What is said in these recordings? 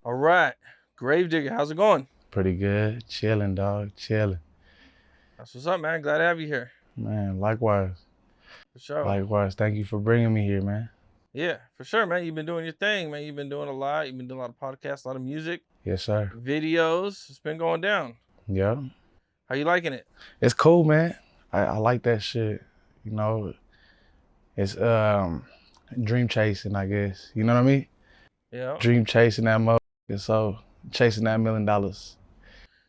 All right. Gravedigga, how's it going? Pretty good. Chilling, dog. Chilling. That's what's up, man. Glad to have you here. Man, likewise. For sure. Likewise. Thank you for bringing me here, man. Yeah, for sure, man. You've been doing your thing, man. You've been doing a lot. You've been doing a lot of podcasts, a lot of music, Yes, sir. videos. It's been going down. Yeah. How you liking it? It's cool, man. I like that shit. You know, it's dream chasing, I guess. You know what I mean? Yeah. Dream chasing that motherfucker. So chasing that $1 million.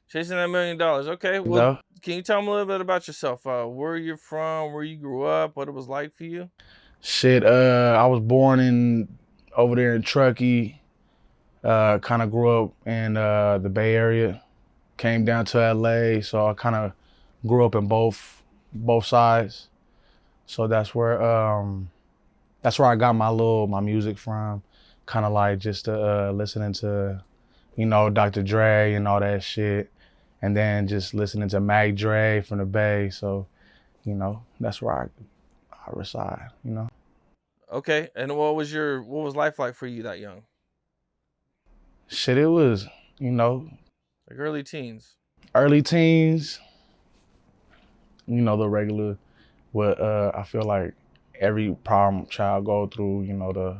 Chasing that $1 million. Okay. You Well, know? can you tell me a little bit about yourself? Where you're from, where you grew up, what it was like for you? Shit, I was born over there in Truckee. Kind of grew up in the Bay Area. Came down to LA, so I kind of grew up in both sides. So that's where I got my music from. Kind of like just listening to, Dr. Dre and all that shit, and then just listening to Mac Dre from the Bay. So, that's where I reside. Okay. And what was life like for you that young? Shit, it was, Like early teens. early teens. The regular. What I feel like every problem child go through, the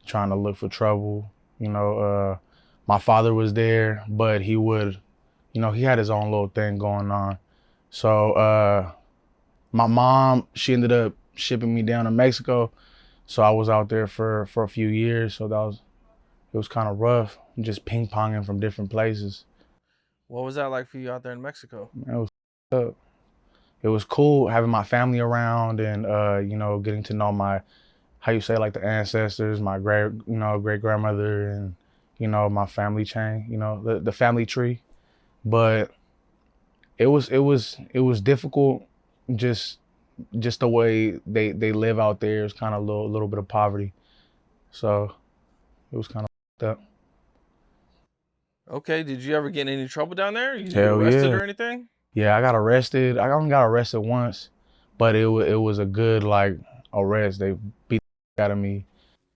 trying to look for trouble. My father was there, but he would, he had his own little thing going on. So my mom, she ended up shipping me down to Mexico. So I was out there for a few years. So it was kind of rough, just ping ponging from different places. What was that like for you out there in Mexico? It was up. It was cool having my family around and getting to know how you say, like, the ancestors, my great grandmother, and my family chain, the family tree. But it was difficult, just the way they live out there. It's kind of a little bit of poverty, so it was kind of up. Okay. Did you ever get in any trouble down there? You get Hell arrested yeah. or anything? Yeah, I got arrested. I only got arrested once, but it was a good, like, arrest. They beat the out of me.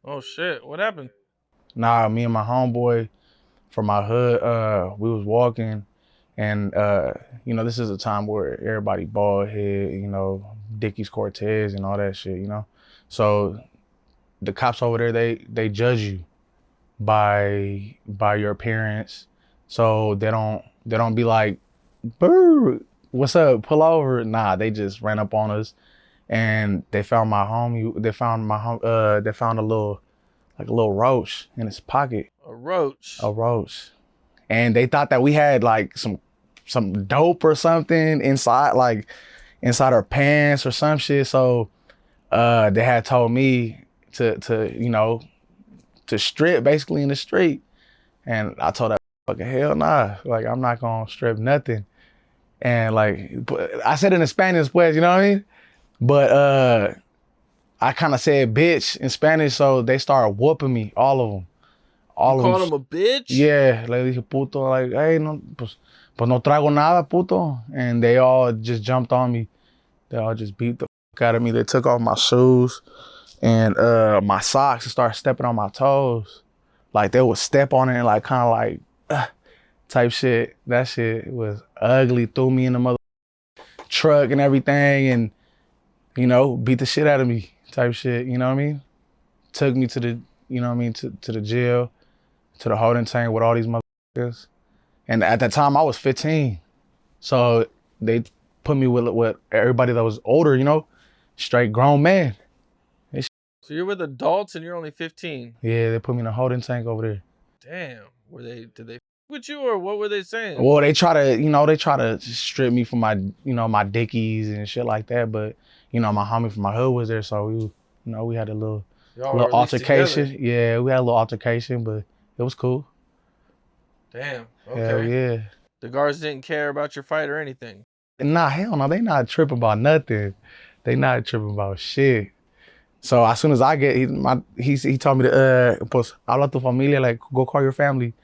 Oh shit. What happened? Nah, me and my homeboy from my hood, we was walking, and this is a time where everybody bald head, Dickies Cortez and all that shit, So the cops over there, they judge you by your appearance. So they don't be like, "Boo, what's up? Pull over." Nah, they just ran up on us, and they found my homie. They found they found a little roach in his pocket. A roach. A roach. And they thought that we had, like, some dope or something inside our pants or some shit. So they had told me to strip basically in the street. And I told that fucking hell nah. Like, I'm not gonna strip nothing. And, like, I said it in Spanish, pues, you know what I mean? But I kind of said bitch in Spanish, so they started whooping me, all of them. You called him a bitch? Yeah, le dije puto, like, hey, no, pues no traigo nada, puto. And they all just jumped on me. They all just beat the fuck out of me. They took off my shoes and my socks and started stepping on my toes. Like, they would step on it and, like, kind of like, type shit. That shit was ugly. Threw me in the mother truck and everything, and, beat the shit out of me type shit, you know what I mean? Took me to the, to the jail, to the holding tank with all these motherfuckers. And at that time, I was 15. So they put me with everybody that was older, straight grown man. So you're with adults and you're only 15. Yeah, they put me in a holding tank over there. Damn. Did they with you, or what were they saying? Well, they try to strip me from my, my Dickies and shit like that. But, my homie from my hood was there. So we had a little altercation. Together. Yeah, we had a little altercation, but it was cool. Damn. Okay. Hell yeah. The guards didn't care about your fight or anything. Nah, hell no. They not tripping about nothing. They not tripping about shit. So as soon as I get, he told me to, pues, habla tu familia, like, go call your family.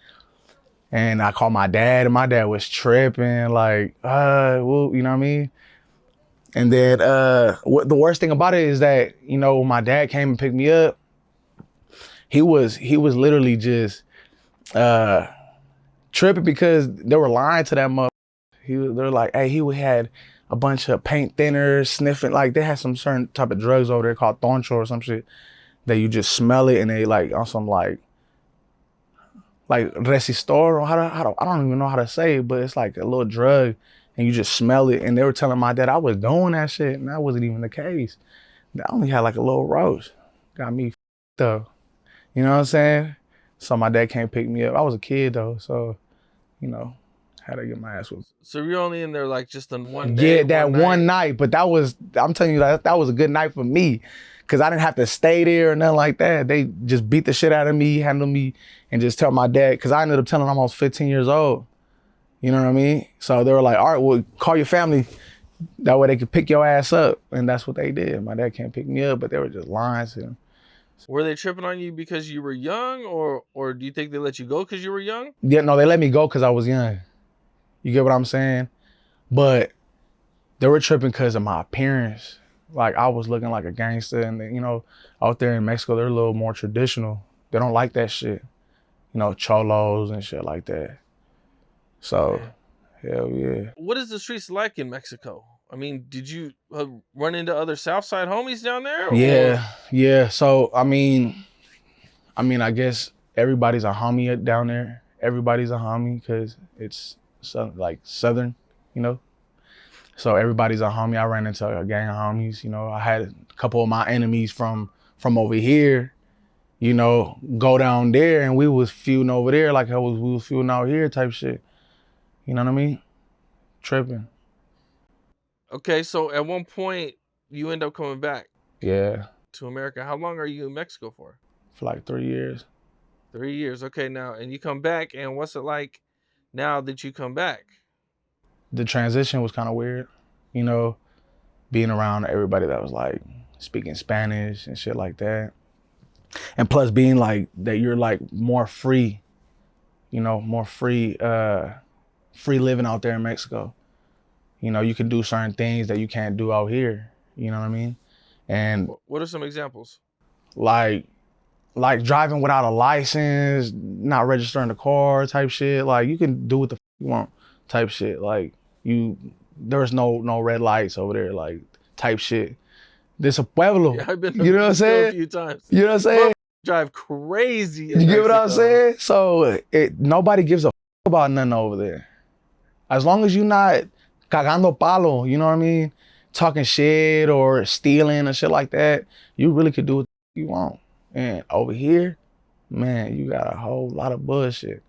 And I called my dad, and my dad was tripping, like, well, you know what I mean? And then the worst thing about it is that, when my dad came and picked me up, he was literally just uh, tripping because they were lying to that mother. They're like, hey, he had a bunch of paint thinners, sniffing. Like they had some certain type of drugs over there called thoncho or some shit that you just smell it and they like on some like resistor or I don't even know how to say it, but it's like a little drug and you just smell it. And they were telling my dad I was doing that shit and that wasn't even the case. I only had like a little roach. Got me f***ed up. You know what I'm saying? So my dad can't pick me up. I was a kid though, so you know, had to get my ass whooped. So you're only in there like just on one day, Yeah, that one night? one night, but I'm telling you that was a good night for me. Cause I didn't have to stay there or nothing like that. They just beat the shit out of me, handle me, and just tell my dad, cause I ended up telling them I was 15 years old. You know what I mean? So they were like, all right, well, call your family. That way they could pick your ass up. And that's what they did. My dad can't pick me up, but they were just lying to him. Were they tripping on you because you were young, or do you think they let you go because you were young? Yeah, no, they let me go because I was young. You get what I'm saying? But they were tripping because of my appearance. Like I was looking like a gangster, and you know, out there in Mexico, they're a little more traditional. They don't like that shit. You know, cholos and shit like that. So, hell yeah. What is the streets like in Mexico? I mean, did you run into other Southside homies down there? Yeah. So I mean, I guess everybody's a homie down there. Everybody's a homie because it's like Southern, you know. So everybody's a homie. I ran into a gang of homies. You know, I had a couple of my enemies from over here, you know, go down there and we was feuding over there like we was feuding out here type shit. You know what I mean? Tripping. Okay, so at one point you end up coming back. Yeah. To America. How long are you in Mexico for? For like 3 years. 3 years. Okay, now and you come back, and what's it like now that you come back? The transition was kind of weird, you know, being around everybody that was like speaking Spanish and shit like that. And plus being like that you're like more free, you know, more free living out there in Mexico. You know, you can do certain things that you can't do out here. You know what I mean? And what are some examples? Like driving without a license, not registering the car type shit. Like you can do what the you want type shit. Like there's no red lights over there, like type shit. This a pueblo. Yeah, I've been you know what I'm saying? A few times. You know what I'm saying? Drive crazy. You get what I'm saying? So nobody gives a about nothing over there. As long as you're not cagando palo, you know what I mean? Talking shit or stealing and shit like that, you really could do what you want. And over here, man, you got a whole lot of bullshit.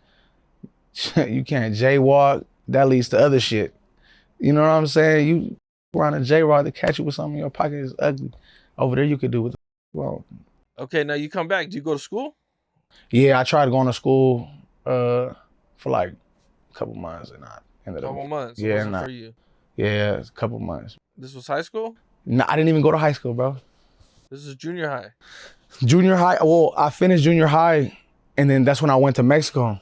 You can't jaywalk, that leads to other shit. You know what I'm saying? You around a jaywalk to catch you with something in your pocket is ugly. Over there, you could do what you want. Okay, now you come back. Do you go to school? Yeah, I tried going to school for like a couple months and I ended up. Couple months. Yeah, wasn't for you. Yeah, a couple months. This was high school? No, I didn't even go to high school, bro. This is junior high. Junior high, well, I finished junior high and then that's when I went to Mexico.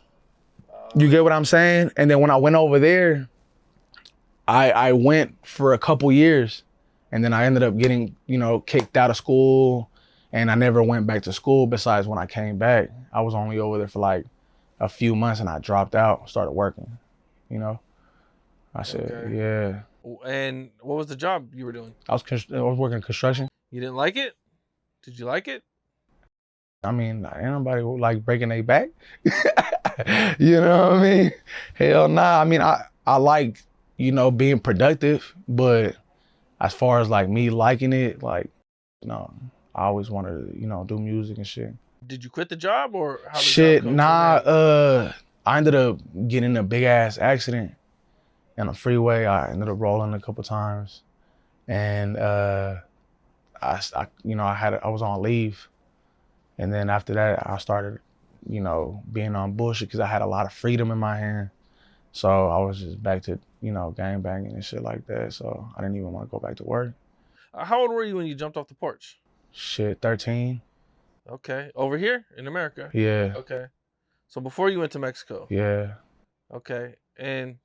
You get what I'm saying? And then when I went over there, I went for a couple years and then I ended up getting, you know, kicked out of school and I never went back to school besides when I came back. I was only over there for like a few months and I dropped out, started working, you know? I said, Okay. yeah. And what was the job you were doing? I was working construction. You didn't like it? Did you like it? I mean, ain't nobody like breaking their back. You know what I mean? Hell nah. I mean, I like, you know, being productive, but as far as like me liking it, like, no, I always wanted to, you know, do music and shit. Did you quit the job or how? Shit, nah. I ended up getting in a big ass accident on the freeway. I ended up rolling a couple times, and I was on leave, and then after that I started, you know, being on bullshit because I had a lot of freedom in my hand. So I was just back to, you know, gang banging and shit like that. So I didn't even want to go back to work. How old were you when you jumped off the porch? Shit, 13. Okay, over here in America. Yeah. Okay, so before you went to Mexico. Yeah. Okay, and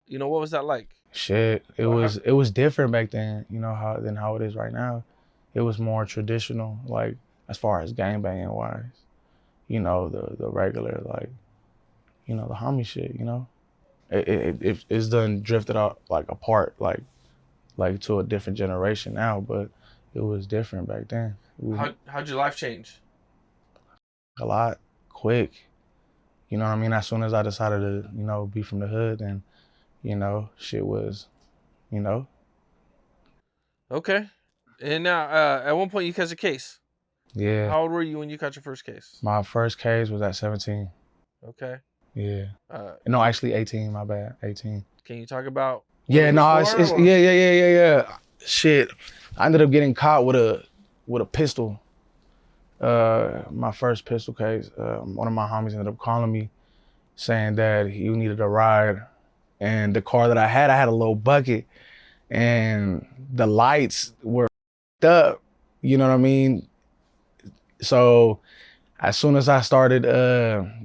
you know what was that like? Shit, it was different back then. You know than how it is right now. It was more traditional, like as far as gang banging wise. you know, the regular, like, you know, the homie shit, you know? It's done drifted out, like, apart, like to a different generation now, but it was different back then. How'd your life change? A lot, quick. You know what I mean? As soon as I decided to, you know, be from the hood, and, you know, shit was, you know. Okay. And now, at one point you catch a case. Yeah. How old were you when you caught your first case? My first case was at 17. Okay. Yeah. Uh, No, actually 18, my bad. 18. can you talk about what Yeah, it was no, for? it's yeah. Shit. I ended up getting caught with a pistol. My first pistol case. One of my homies ended up calling me saying that he needed a ride. And the car that I had a little bucket, and the lights were up. You know what I mean? So as soon as I started,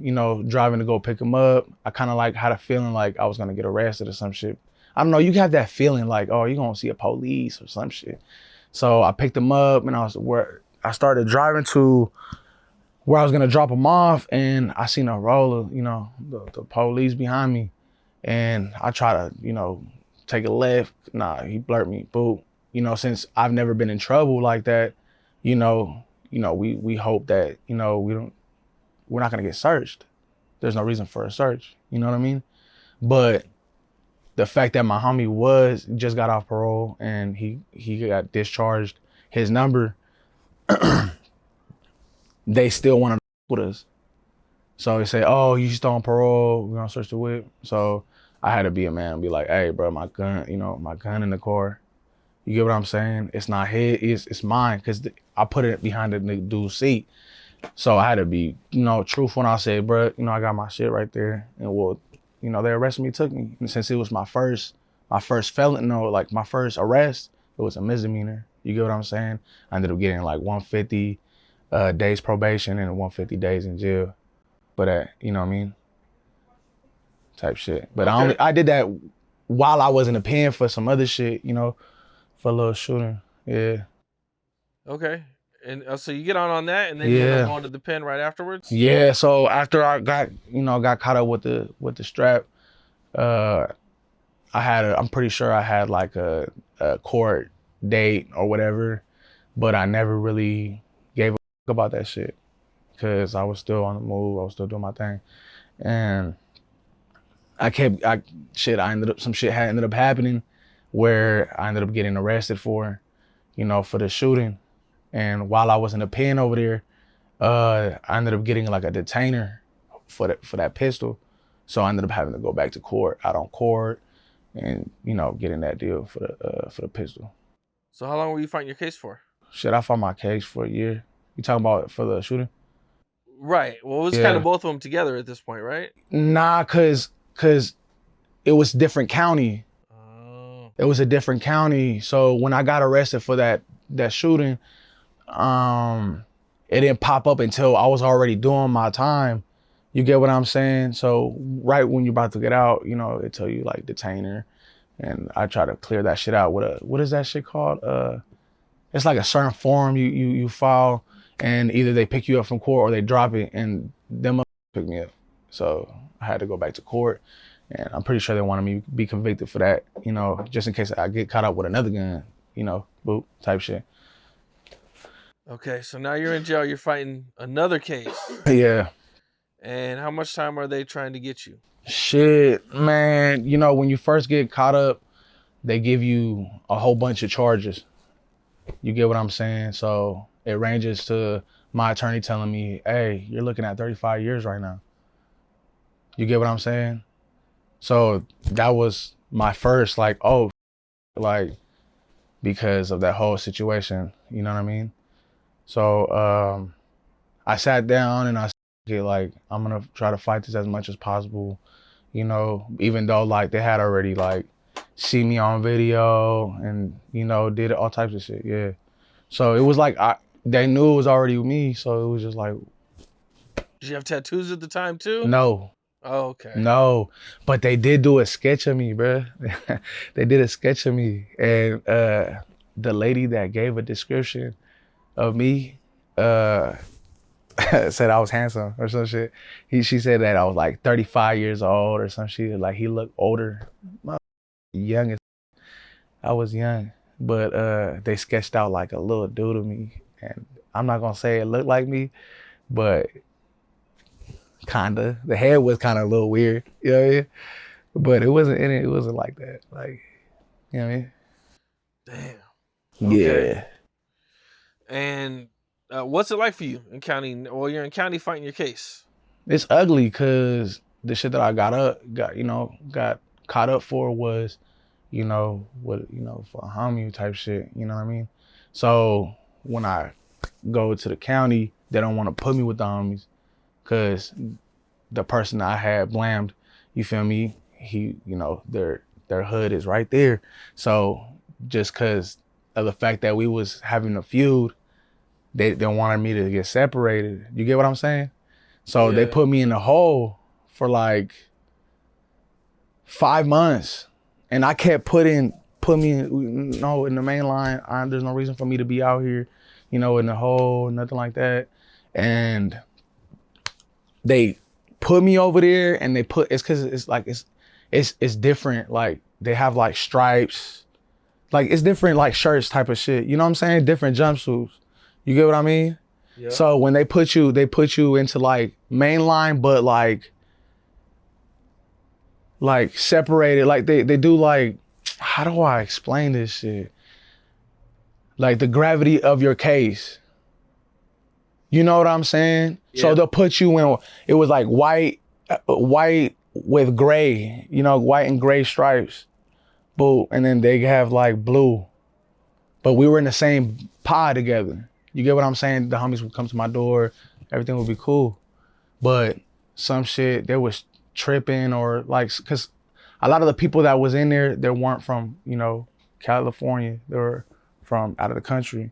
you know, driving to go pick him up, I kind of like had a feeling like I was gonna get arrested or some shit. I don't know. You have that feeling like, oh, you're gonna see a police or some shit. So I picked him up, and I started driving to where I was gonna drop him off, and I seen a roller, you know, the police behind me, and I try to, you know, take a left. Nah, he blurted me, boo. You know, since I've never been in trouble like that, you know, we hope that, you know, we're not gonna get searched. There's no reason for a search. You know what I mean? But the fact that my homie just got off parole, and he got discharged, his number, they still want to with us. So they say, oh, you still on parole, we're gonna search the whip. So I had to be a man and be like, hey, bro, my gun, you know, my gun in the car. You get what I'm saying? It's not his, it's mine, because I put it behind the dude's seat. So I had to be, you know, truthful when I said, bro, you know, I got my shit right there. And well, you know, they arrested me, took me. And since it was my first felon, no, like my first arrest, it was a misdemeanor. You get what I'm saying? I ended up getting like 150 days probation and 150 days in jail. But you know what I mean? Type shit. But Okay. I did that while I was in the pen for some other shit, you know, for a little shooting. Yeah. Okay. And so you get on that, and then you end up Yeah. going to the pen right afterwards. Yeah. So after I got caught up with the strap, uh, I'm pretty sure I had like a court date or whatever, but I never really gave a fuck about that shit, because I was still on the move. I was still doing my thing. And some shit had ended up happening where I ended up getting arrested for, you know, for the shooting. And while I was in the pen over there, I ended up getting like a detainer for that pistol. So I ended up having to go back to court, out on court, and, you know, getting that deal for the pistol. So how long were you fighting your case for? Shit, I fought my case for a year. You talking about for the shooting? Right. Well, it was kind Yeah. of both of them together at this point, right? Nah, cause it was different county. Oh. It was a different county. So when I got arrested for that shooting, it didn't pop up until I was already doing my time. You get what I'm saying? So right when you're about to get out, you know, it tell you like detainer, and I try to clear that shit out with what is that shit called? It's like a certain form you file, and either they pick you up from court or they drop it, and them pick me up. So I had to go back to court, and I'm pretty sure they wanted me to be convicted for that, you know, just in case I get caught up with another gun, you know, boop type shit. Okay. So now you're in jail. You're fighting another case. Yeah. And how much time are they trying to get you? Shit, man. You know, when you first get caught up, they give you a whole bunch of charges. You get what I'm saying? So it ranges to my attorney telling me, hey, you're looking at 35 years right now. You get what I'm saying? So that was my first, like, oh, like, because of that whole situation. You know what I mean? So I sat down and I said, like, I'm gonna try to fight this as much as possible. You know, even though like they had already like see me on video and, you know, did all types of shit. Yeah. So it was like they knew it was already me. So it was just like, Did you have tattoos at the time too? no, Oh, okay. no. But they did do a sketch of me, bruh. They did a sketch of me. And the lady that gave a description of me, said I was handsome or some shit. She said that I was like 35 years old or some shit. Like he looked older. Young as I was young. But they sketched out like a little dude of me. And I'm not gonna say it looked like me, but kinda. The head was kinda a little weird. You know what I mean? But it wasn't like that. Like, you know what I mean? Damn. Okay. Yeah. And what's it like for you in county? Well, you're in county fighting your case. It's ugly because the shit that I got caught up for was, for a homie type shit. You know what I mean? So when I go to the county, they don't want to put me with the homies because the person I had blamed, you feel me? Their hood is right there. So just because of the fact that we was having a feud, they wanted me to get separated. You get what I'm saying? So they put me in the hole for like 5 months, and I kept put me in the main line. There's no reason for me to be out here, in the hole, nothing like that. And they put me over there, and it's because it's different. Like they have like stripes, like it's different like shirts type of shit. You know what I'm saying? Different jumpsuits. You get what I mean? Yeah. So when they put you into like mainline, but like separated, like they do like, how do I explain this shit? Like the gravity of your case. You know what I'm saying? Yeah. So they'll put you in, it was like white with gray, white and gray stripes. Boo. And then they have like blue. But we were in the same pod together. You get what I'm saying? The homies would come to my door, everything would be cool. But some shit, they was tripping or like, cause a lot of the people that was in there, they weren't from, California. They were from out of the country.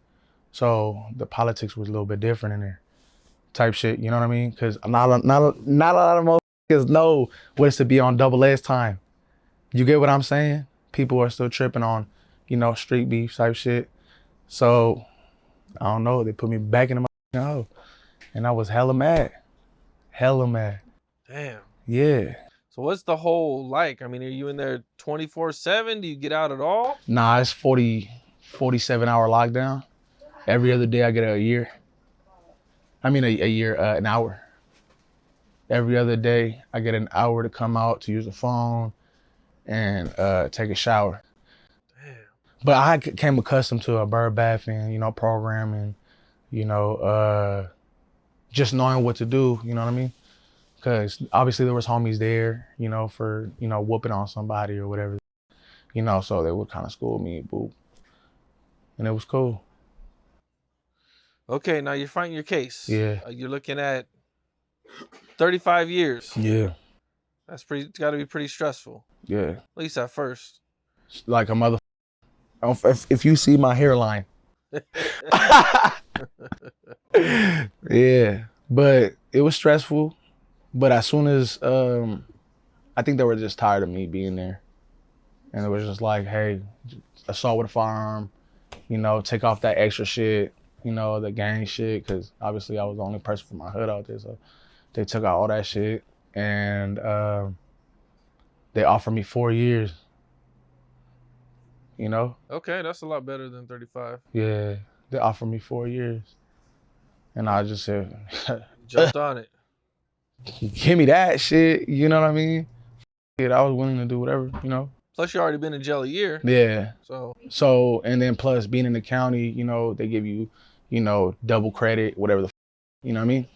So the politics was a little bit different in there type shit. You know what I mean? Cause not a lot of motherfuckers know what it's to be on double S time. You get what I'm saying? People are still tripping on, street beef type shit. So I don't know. They put me back in the hole, and I was hella mad. Hella mad. Damn. Yeah. So what's the whole like? I mean, are you in there 24/7? Do you get out at all? Nah, it's 47 hour lockdown. Every other day I get a year. I mean, a year, an hour. Every other day I get an hour to come out to use the phone and take a shower. Damn. But I came accustomed to a bird bathing, programming, just knowing what to do, you know what I mean? Because obviously there was homies there, for, whooping on somebody or whatever, so they would kind of school me, boo. And it was cool. Okay, now you're fighting your case. Yeah. You're looking at 35 years. Yeah. That's got to be pretty stressful. Yeah. At least at first. Like a mother. If you see my hairline. Yeah. But it was stressful. But as soon as, I think they were just tired of me being there. And it was just like, hey, assault with a firearm, take off that extra shit, the gang shit, because obviously I was the only person from my hood out there. So they took out all that shit. And they offered me 4 years. Okay, that's a lot better than 35. Yeah, they offered me 4 years. And I just said, jumped on it. Give me that shit, you know what I mean? Yeah, I was willing to do whatever, Plus, you already been in jail a year. Yeah. So, and then plus being in the county, they give you, double credit, whatever you know what I mean?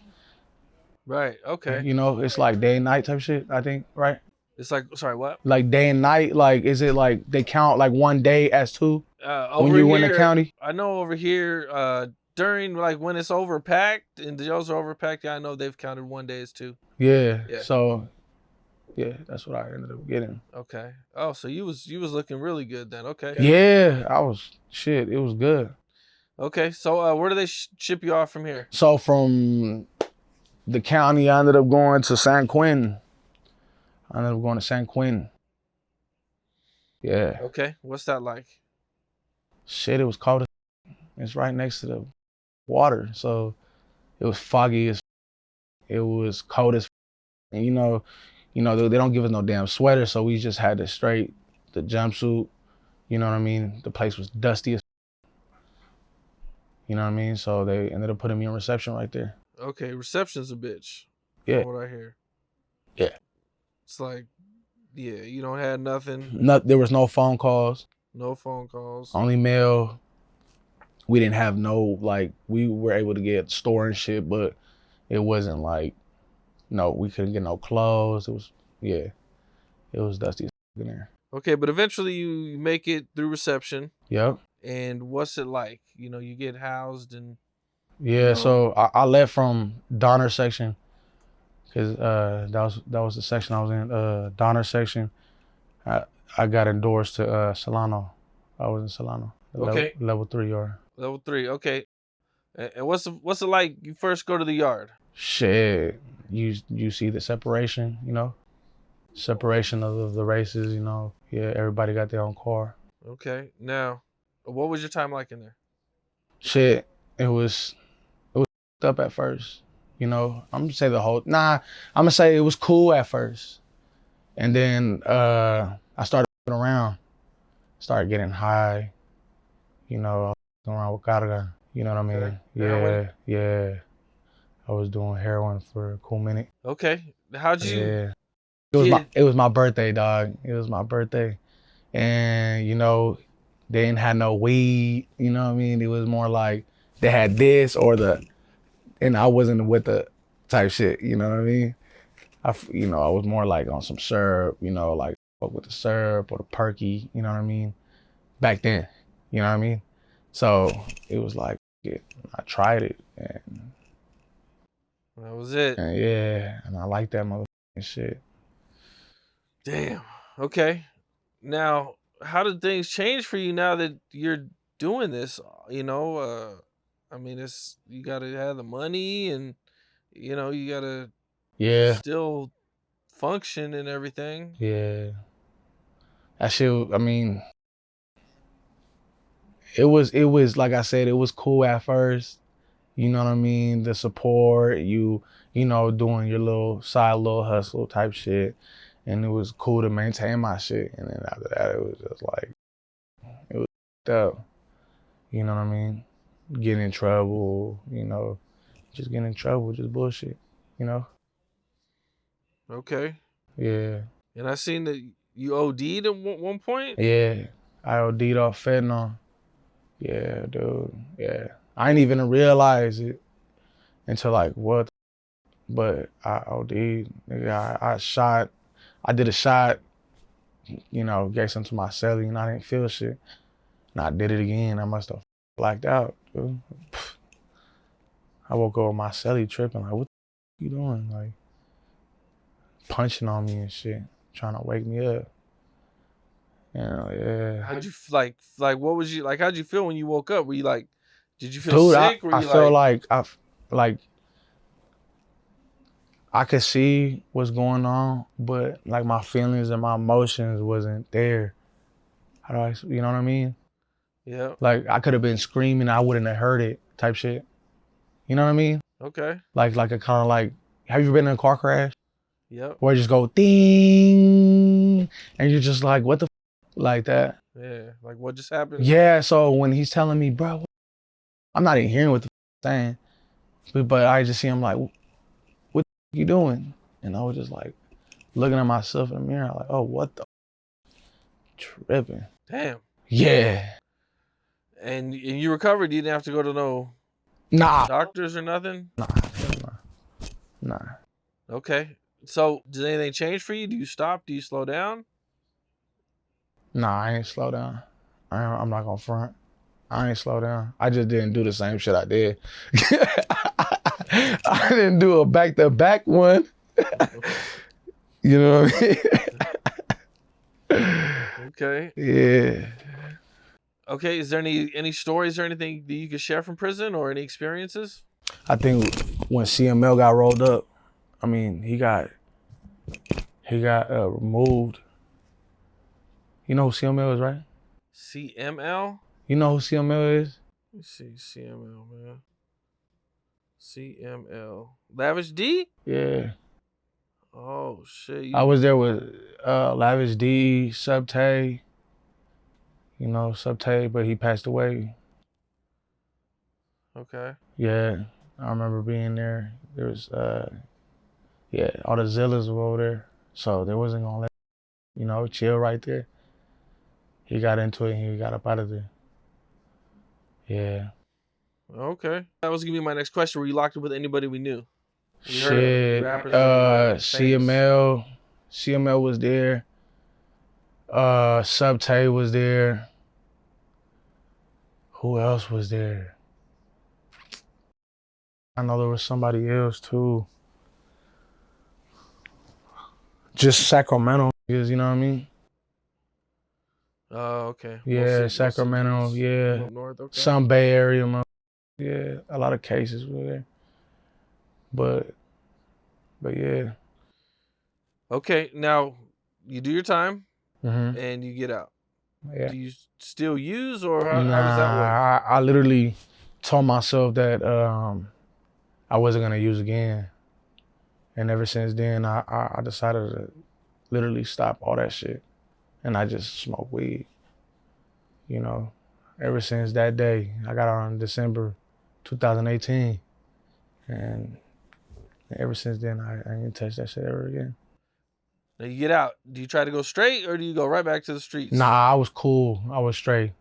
Right, okay. It's like day and night type shit, I think, right? It's like, sorry, what? Like day and night, like, is it like they count like one day as two when you in the county? I know over here, during like when it's overpacked and the jails are overpacked, I know they've counted one day as two. Yeah. So, yeah, that's what I ended up getting. Okay. Oh, so you was looking really good then. Okay. Yeah, it was good. Okay, so where do they ship you off from here? So from the county, I ended up going to San Quentin. Yeah. Okay, what's that like? Shit, it was cold. It's right next to the water, so It was foggy as it was cold as and they don't give us no damn sweater, so we just had the jumpsuit. You know what I mean? The place was dusty as you know what I mean? So they ended up putting me in reception right there. Okay, reception's a bitch. Yeah. From what I hear. Yeah. It's like, yeah, you don't have nothing. There was no phone calls, No phone calls. only mail. We didn't have we were able to get store and shit, but it wasn't like, no, we couldn't get no clothes. It was dusty as in there. Okay, but eventually you make it through reception. Yep. And what's it like? You get housed and Yeah, so I left from Donner section because that was the section I was in. Donner section. I got endorsed to Solano. I was in Solano. Okay. Level 3 or Level 3. Okay. And what's it like? You first go to the yard. shit. You see the separation, separation of the races. Yeah, everybody got their own car. Okay. Now, what was your time like in there? Shit, it was up at first. I'm gonna say I'm gonna say it was cool at first. And then I started around, started getting high, around with Gravedigga, you know what I mean? Okay. Yeah, Heroin? yeah. I was doing heroin for a cool minute. Okay. How'd you Yeah. get It was my birthday, dog. It was my birthday. And, they didn't have no weed, you know what I mean? It was more like they had this and I wasn't with the type shit, you know what I mean? I was more like on some syrup, like fuck with the syrup or the perky, you know what I mean? Back then, you know what I mean? So it was like, yeah, I tried it that was it. and yeah, and I like that motherfucking shit. Damn. Okay. Now, how did things change for you now that you're doing this? I mean, you got to have the money, and you got to Yeah, still function and everything. yeah. That shit, I mean, it was like I said, it was cool at first. You know what I mean? The support, doing your little hustle type shit. And it was cool to maintain my shit. And then after that, it was just like, it was up. You know what I mean? Getting in trouble, just getting in trouble, just bullshit, you know? Okay. Yeah. And I seen that you OD'd at one point. Yeah. I OD'd off fentanyl. Yeah, dude. Yeah. I didn't even realize it until like, what? But I OD'd. Nigga, I did a shot, gave some to my celly and I didn't feel shit. And I did it again. I must have blacked out, dude. I woke up with my celly tripping, like, what the you doing? Like, punching on me and shit, trying to wake me up. Yeah. How'd you what was you like? How'd you feel when you woke up? Were you like, did you feel Dude, sick? Were I you feel like, like I could see what's going on, but like my feelings and my emotions wasn't there. You know what I mean? yeah, Like I could have been screaming, I wouldn't have heard it type shit. You know what I mean? okay, Like a kind of like, have you ever been in a car crash? yep, Where it just go ding, and you're just like, what the like that? yeah, like what just happened? Yeah, so when he's telling me, bro, I'm not even hearing what the saying, but I just see him like, what you doing? And I was just like looking at myself in the mirror, like, oh, what the tripping? Damn. Yeah. And you recovered. You didn't have to go to no Nah. doctors or nothing. Nah. Okay. So did anything change for you? Do you stop? Do you slow down? Nah, I ain't slow down. I'm not gonna front. I ain't slow down. I just didn't do the same shit I did. I didn't do a back-to-back one. You know what I mean? Okay. Yeah. Okay. Is there any stories or anything that you could share from prison or any experiences? I think when CML got rolled up, I mean, he got removed. You know who CML is, right? CML? You know who CML is? Let me see. CML, man. CML. Lavish D? Yeah. Oh shit. I was there with Lavish D, Subtay, Subtay, but he passed away. Okay. Yeah. I remember being there. There was all the Zillas were over there. So they wasn't gonna let, chill right there. He got into it and he got up out of there. Yeah. Okay. That was gonna be my next question. Were you locked up with anybody we knew? We heard of any Shit. rappers that were famous. CML was there. Subtay was there. Who else was there? I know there was somebody else too. Just Sacramento, you know what I mean? Oh, okay. Yeah, Most of the Sacramento, dudes from yeah. up north. Okay. Some Bay Area, yeah. A lot of cases were there. But yeah. Okay. Now you do your time hmm and you get out. Yeah. Do you still use, or how does that work? Nah, I literally told myself that I wasn't gonna use again. And ever since then, I decided to literally stop all that shit. And I just smoke weed, you know. Ever since that day, I got out in December 2018. And ever since then, I ain't touched that shit ever again. Now you get out. Do you try to go straight, or do you go right back to the streets? Nah, I was cool. I was straight.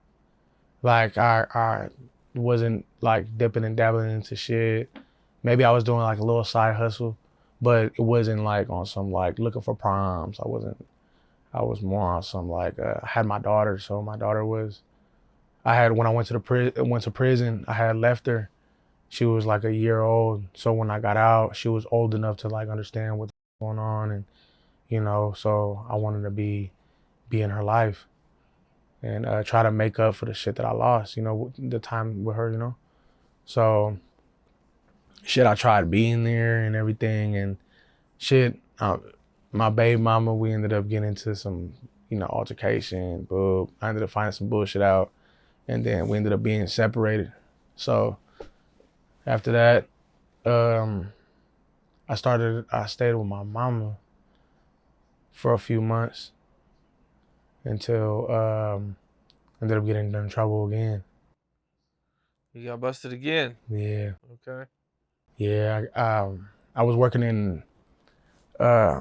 Like, I wasn't like dipping and dabbling into shit. Maybe I was doing like a little side hustle, but it wasn't like on some like looking for proms. I was more on some like, I had my daughter. So my daughter when I went to prison, I had left her. She was like a year old. So when I got out, she was old enough to like understand what's going on. And, so I wanted to be in her life and try to make up for the shit that I lost, the time with her. So shit, I tried being there and everything and shit. My baby mama, we ended up getting into some, altercation, but I ended up finding some bullshit out and then we ended up being separated. So after that, I stayed with my mama for a few months until ended up getting in trouble again. You got busted again. Yeah. Okay. Yeah. I was working in uh,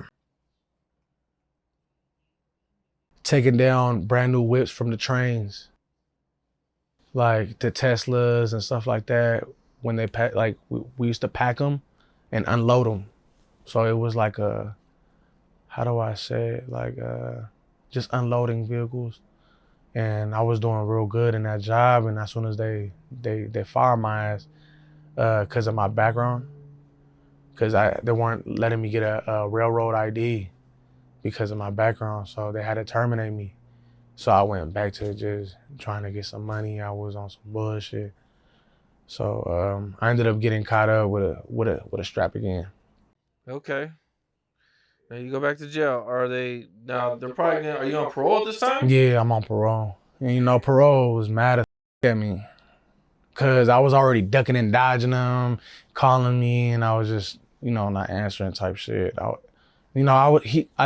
taking down brand new whips from the trains, like the Teslas and stuff like that. When they pack, like we used to pack them and unload them. So it was like how do I say it? Like just unloading vehicles. And I was doing real good in that job. And as soon as they fired my ass because of my background, because they weren't letting me get a railroad ID because of my background, so they had to terminate me. So I went back to just trying to get some money. I was on some bullshit. So I ended up getting caught up with a strap again. Okay. Now you go back to jail. Are they now? They're probably gonna. Are you on parole at this time? Yeah, I'm on parole. And parole was mad as at me. Cause I was already ducking and dodging them, calling me, and I was just, not answering type shit. I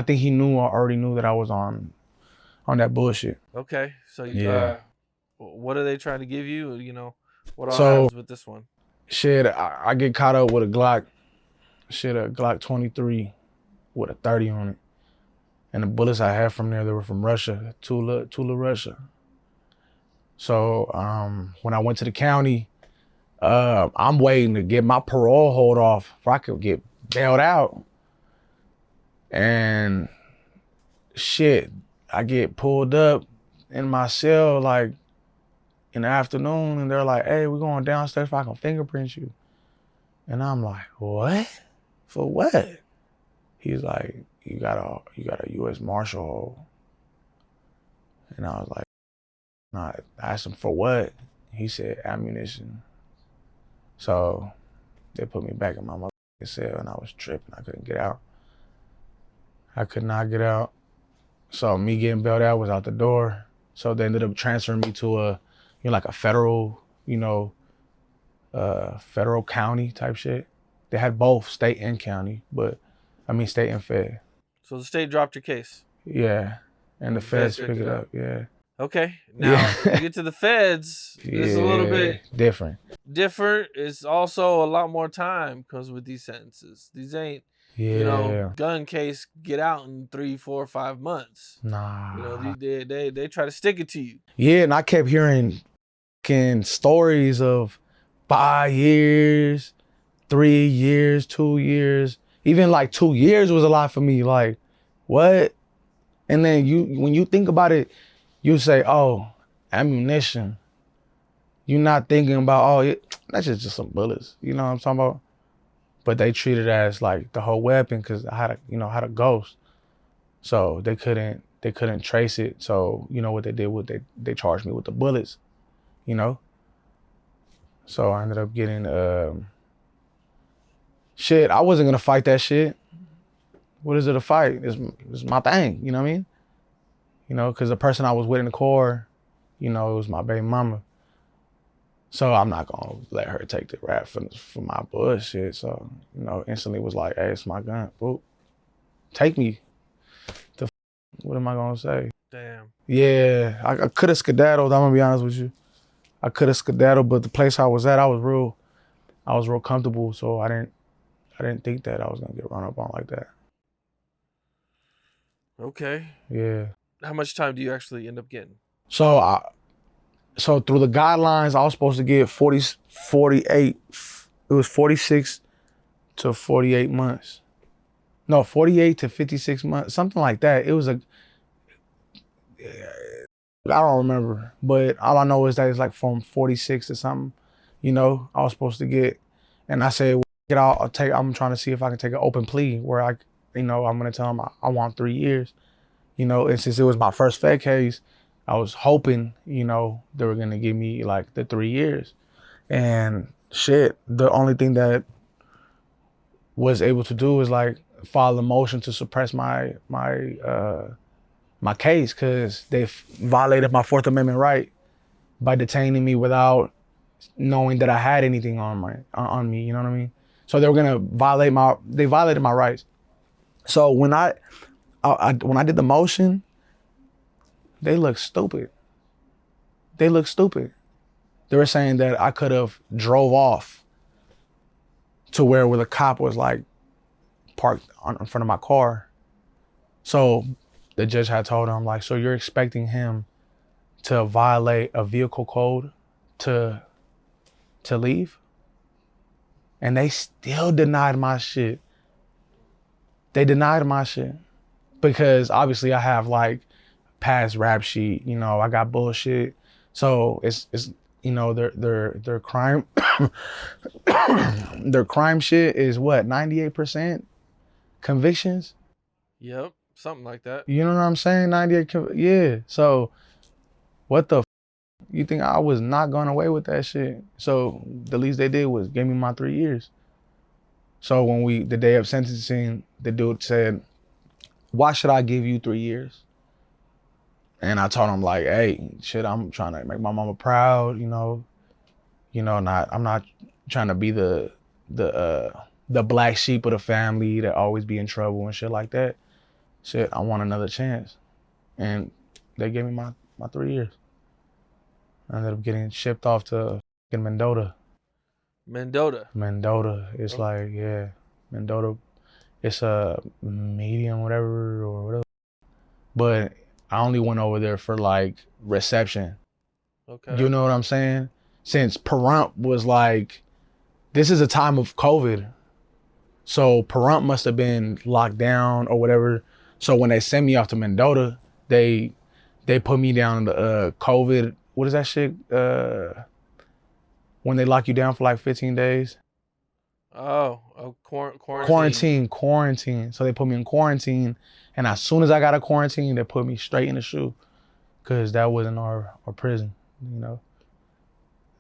think he already knew that I was on that bullshit. Okay. So Yeah. what are they trying to give you? What all So happens with this one? shit, I get caught up with a Glock, a Glock 23 with a 30 on it. And the bullets I had from there, they were from Russia, Tula, Russia. So when I went to the county, I'm waiting to get my parole hold off before I could get bailed out. And shit, I get pulled up in my cell like in the afternoon and they're like, hey, we're going downstairs so I can fingerprint you. And I'm like, what? For what? He's like, you got a U.S. Marshal hold. And I was like, nah. I asked him for what? He said ammunition. So they put me back in my motherfucking cell and I was tripping. I couldn't get out. I could not get out. So me getting bailed out was out the door. So they ended up transferring me to like a federal, federal county type shit. They had both state and county, but I mean state and fed. So the state dropped your case. Yeah, and the The feds feds picked pick it it up. up. Yeah, Okay. Now, when you yeah, get to the feds, it's a little yeah, bit different. different. It's also a lot more time comes with these sentences. These ain't, Yeah, gun case get out in 3, 4, 5 months. nah. They try to stick it to you. Yeah, and I kept hearing stories of 5 years, 3 years, 2 years. Even like 2 years was a lot for me. Like, what? And then when you think about it, you say, oh, ammunition. You're not thinking about, that's just some bullets. You know what I'm talking about? But they treat it as like the whole weapon because I had a ghost. So they couldn't trace it. So you know what they did? They charged me with the bullets, you know? So I ended up getting shit. I wasn't gonna fight that shit. What is it to fight? It's my thing, you know what I mean? You know, because the person I was with in the car, it was my baby mama. So I'm not gonna let her take the rap for my bullshit. So, instantly was like, hey, it's my gun. Boop. Take me. What am I gonna say? Damn. Yeah, I could have skedaddled, I'm gonna be honest with you. I could have skedaddled, but the place I was at, I was real comfortable, so I didn't think that I was gonna get run up on like that. Okay. Yeah. How much time do you actually end up getting? So through the guidelines, I was supposed to get 48. It was 46 to 48 months. No, 48 to 56 months, something like that. It was I don't remember, but all I know is that it's like from 46 to something, I was supposed to get. And I said, I'm trying to see if I can take an open plea where I'm going to tell them I want 3 years, and since it was my first Fed case, I was hoping, they were going to give me like the 3 years. And shit, the only thing that was able to do was like file a motion to suppress my case because they violated my Fourth Amendment right by detaining me without knowing that I had anything on me. You know what I mean? So they were gonna they violated my rights. So when I did the motion, they looked stupid. They looked stupid. They were saying that I could have drove off to where the cop was like parked in front of my car. So the judge had told him like, so you're expecting him to violate a vehicle code to leave? And they still denied my shit. They denied my shit because obviously I have like past rap sheet. I got bullshit. So it's their crime their crime shit is what 98% convictions. Yep, something like that. You know what I'm saying? 98. Yeah. So what the you think I was not going away with that shit? So the least they did was give me my 3 years. So the day of sentencing, the dude said, why should I give you 3 years? And I told him like, hey, shit, I'm trying to make my mama proud, I'm not trying to be the black sheep of the family that always be in trouble and shit like that. Shit, I want another chance. And they gave me my 3 years. I ended up getting shipped off to Mendota. Mendota. Mendota. It's Oh, like, yeah, Mendota. It's a medium, whatever, or whatever. But I only went over there for like reception. You okay. know what I'm saying? Since Pahrump was like, this is a time of COVID. So Pahrump must have been locked down or whatever. So when they sent me off to Mendota, they put me down to COVID. What is that shit? When they lock you down for like 15 days? Oh, quarantine. Quarantine. So they put me in quarantine. And as soon as I got a quarantine, they put me straight in the shoe. Cause that wasn't our prison,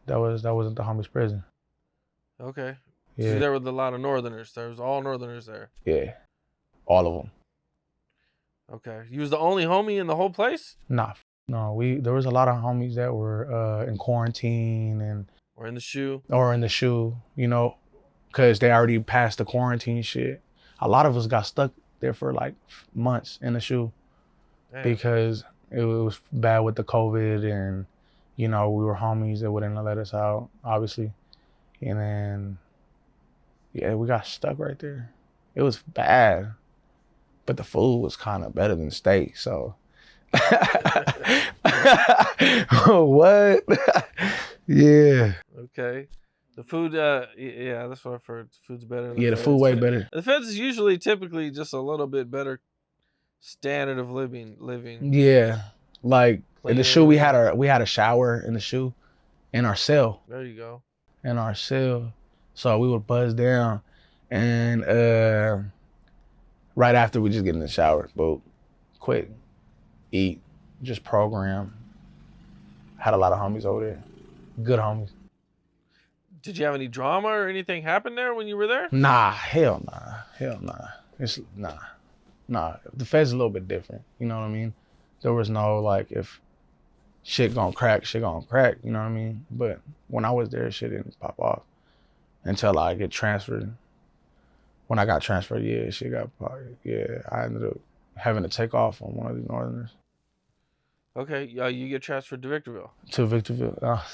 That wasn't the homies prison. Okay. So Yeah, there were a lot of Northerners. There was all Northerners there. yeah, all of them. Okay. You was the only homie in the whole place? Nah, no, there was a lot of homies that were in quarantine and Or in the shoe. or in the shoe, you know, because they already passed the quarantine shit. A lot of us got stuck there for like months in the shoe Damn. because it was bad with the COVID, and you know we were homies that wouldn't let us out, obviously, and then yeah, we got stuck right there. It was bad, but the food was kind of better than steak, so. What? Yeah. Okay. The food, yeah, that's what I've heard. The food's better than the Yeah, the food feds. way better. The feds is usually typically just a little bit better standard of living, Yeah. Like in the shoe cleaner. we had a shower in the shoe in our cell. There you go. In our cell. So we would buzz down and right after we just get in the shower, boom, quick, eat, just program. Had a lot of homies over there. Good homies. Did you have any drama or anything happen there when you were there? Nah, hell nah. Hell nah. It's nah. Nah. The Fed's a little bit different. You know what I mean? There was no like if shit gonna crack, you know what I mean? But when I was there, shit didn't pop off until I get transferred. When I got transferred, yeah, shit got popped. Yeah, I ended up having to take off on one of the Northerners. Okay, you get transferred to Victorville. To Victorville. Oh,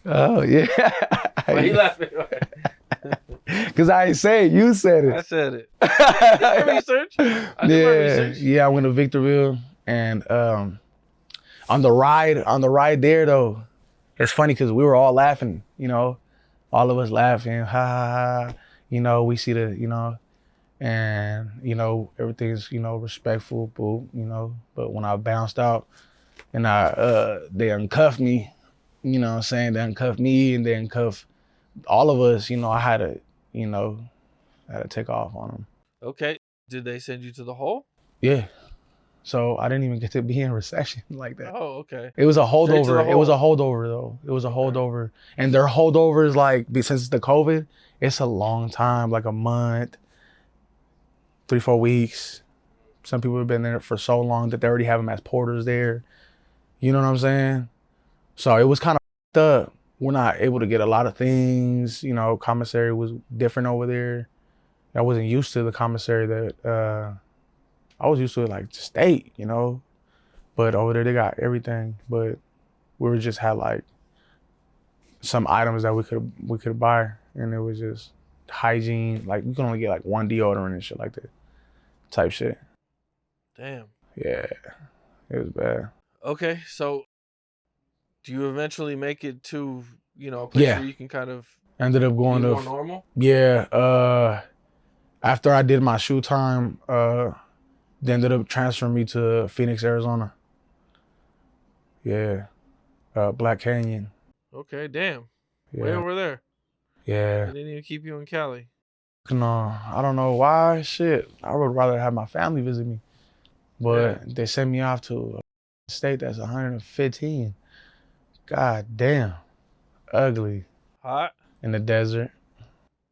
oh yeah. Why are you laughing? Cause I ain't say it, you said it. I said it. I did my research. I did my research. Yeah, I went to Victorville, and on the ride there though, it's funny because we were all laughing, you know, all of us laughing, ha ha ha, you know, we see the, you know, and you know everything's, you know, respectful, boo, you know, but when I bounced out and they uncuffed me, you know what I'm saying, they uncuffed me and they uncuffed all of us, you know, I had to take off on them. Okay. Did they send you to the hole? Yeah. So I didn't even get to be in recession like that. Oh, okay. It was a Straight to the holdover. It was a hole. holdover though. It was a holdover. And their holdovers, like, since the COVID, it's a long time, like a month, 3-4 weeks. Some people have been there for so long that they already have them as porters there. You know what I'm saying? So it was kind of up. We're not able to get a lot of things. You know, commissary was different over there. I wasn't used to the commissary that I was used to it like the state, you know. But over there they got everything. But we were just had like some items that we could buy, and it was just hygiene. Like you can only get like one deodorant and shit like that, type shit. Damn. Yeah, it was bad. Okay, so do you eventually make it to, you know, a place Yeah, where you can kind of ended up be going more to normal? yeah. After I did my shoe time, they ended up transferring me to Phoenix, Arizona. Yeah, Black Canyon. Okay, damn. Way Yeah, over there. yeah. They didn't even keep you in Cali. No, I don't know why. Shit, I would rather have my family visit me, Yeah. but they sent me off to a state that's 115. God damn, ugly Hot? in the desert.